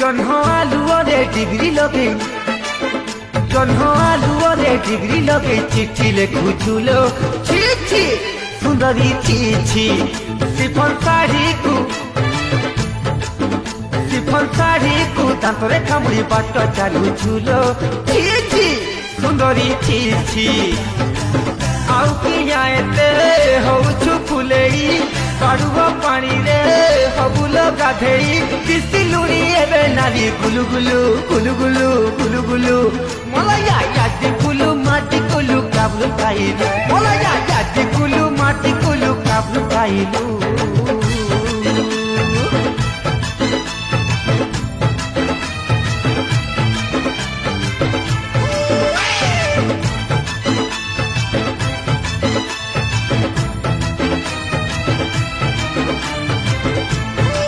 ଜହ୍ନ ଆଲୁଅରେ ଡିଗ୍ରୀ ଲଗେଇ ଜହ୍ନ ଆଲୁଅରେ ଡିଗ୍ରୀ ଲଗେଇ ଚିଠି ଲେଖୁଛୁଲୋ ଛି ଛି ସୁନ୍ଦରୀ ଛି ଛି ସିଫନ ଶାଢ଼ୀକୁ ଦାନ୍ତରେ କାମୁଡ଼ି ବାଟ ଚାଲୁଛୁଲୋ ଛି ଛି ସୁନ୍ଦରୀ ଛି ଛି ଆଉ କିଆ ଏତେ ହଉଛୁ ଫୁଲେଇ କାଢୁବ ପାଣିରେ ହବୁଲ ଗାଧେଇ ଦିଶିଲୁଣି ଏବେ ନାରୀ ଗୁଲୁ ଗୁଲୁ ଗୁଲୁ ଗୁଲୁ ଗୁଲୁ ଗୁଲୁ ମଲୟା ୟାଦି ଗୁଲୁ ମାଟି ଗୁଲୁ କାବୁଲ ଖାଇଲୁ ମଲୟା ୟାଦି ଗୁଲୁ ମାଟି ଗୁଲୁ କାବୁଲ ଖାଇଲୁ।